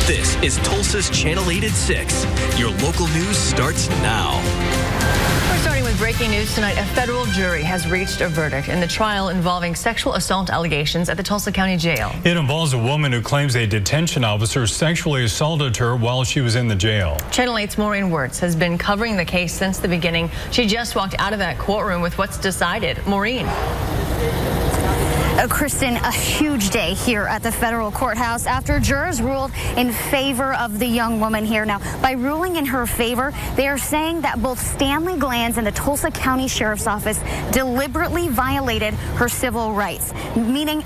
This is Tulsa's Channel 8 at 6. Your local news starts now. We're starting with breaking news tonight. A federal jury has reached a verdict in the trial involving sexual assault allegations at the Tulsa County Jail. It involves a woman who claims a detention officer sexually assaulted her while she was in the jail. Channel 8's Maureen Wirtz has been covering the case since the beginning. She just walked out of that courtroom with what's decided. Maureen. Kristen, a huge day here at the federal courthouse after jurors ruled in favor of the young woman here. Now, by ruling in her favor, they are saying that both Stanley Glanz and the Tulsa County Sheriff's Office deliberately violated her civil rights, meaning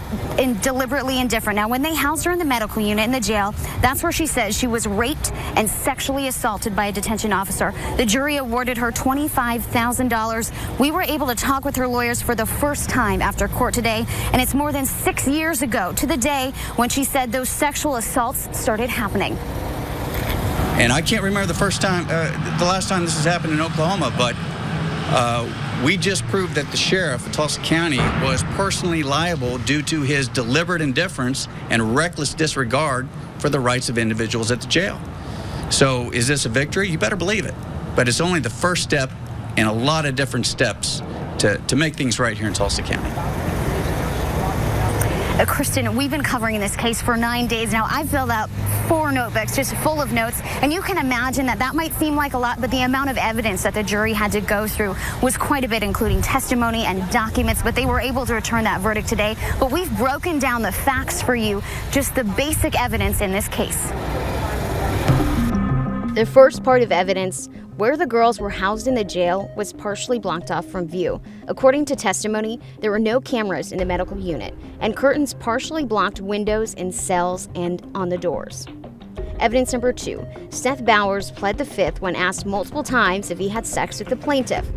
deliberately indifferent. Now, when they housed her in the medical unit in the jail, that's where she says she was raped and sexually assaulted by a detention officer. The jury awarded her $25,000. We were able to talk with her lawyers for the first time after court today, and it's more than 6 years ago to the day when she said those sexual assaults started happening. And I can't remember the last time this has happened in Oklahoma, but we just proved that the sheriff of Tulsa County was personally liable due to his deliberate indifference and reckless disregard for the rights of individuals at the jail. So is this a victory? You better believe it. But it's only the first step in a lot of different steps to make things right here in Tulsa County. Kristen, we've been covering this case for 9 days now. I've filled out 4 notebooks just full of notes, and you can imagine that might seem like a lot, but the amount of evidence that the jury had to go through was quite a bit, including testimony and documents, but they were able to return that verdict today. But we've broken down the facts for you, just the basic evidence in this case. The first part of evidence, where the girls were housed in the jail, was partially blocked off from view. According to testimony, there were no cameras in the medical unit, and curtains partially blocked windows in cells and on the doors. Evidence number 2, Seth Bowers pled the fifth when asked multiple times if he had sex with the plaintiff.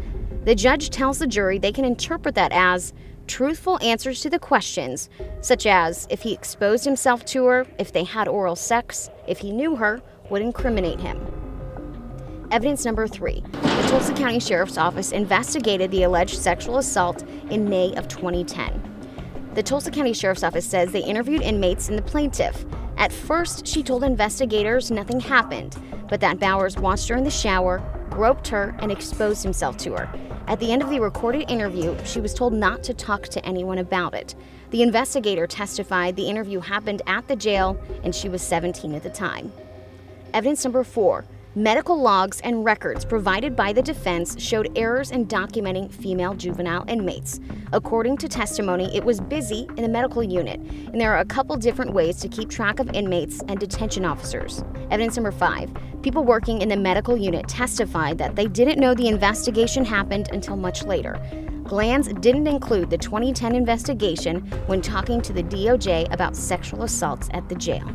The judge tells the jury they can interpret that as truthful answers to the questions, such as if he exposed himself to her, if they had oral sex, if he knew her, would incriminate him. Evidence number 3, the Tulsa County Sheriff's Office investigated the alleged sexual assault in May of 2010. The Tulsa County Sheriff's Office says they interviewed inmates and the plaintiff. At first, she told investigators nothing happened, but that Bowers watched her in the shower, groped her, and exposed himself to her. At the end of the recorded interview, she was told not to talk to anyone about it. The investigator testified the interview happened at the jail and she was 17 at the time. Evidence number 4, medical logs and records provided by the defense showed errors in documenting female juvenile inmates. According to testimony, it was busy in the medical unit, and there are a couple different ways to keep track of inmates and detention officers. Evidence number 5, people working in the medical unit testified that they didn't know the investigation happened until much later. Glanz didn't include the 2010 investigation when talking to the DOJ about sexual assaults at the jail.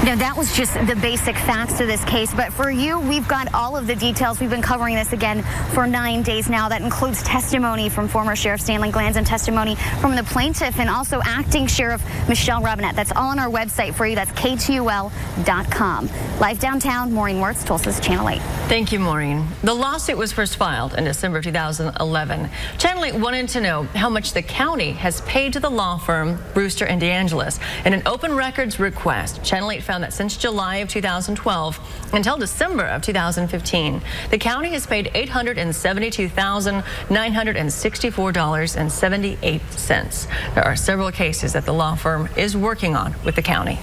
Now, that was just the basic facts of this case, but for you, we've got all of the details. We've been covering this again for 9 days now. That includes testimony from former Sheriff Stanley Glanz and testimony from the plaintiff and also acting Sheriff Michelle Robinette. That's all on our website for you. That's KTUL.com. Live downtown, Maureen Wirtz, Tulsa's Channel 8. Thank you, Maureen. The lawsuit was first filed in December 2011. Channel 8 wanted to know how much the county has paid to the law firm Brewster and DeAngelis. In an open records request, Channel 8 found that since July of 2012 until December of 2015, the county has paid $872,964.78. There are several cases that the law firm is working on with the county.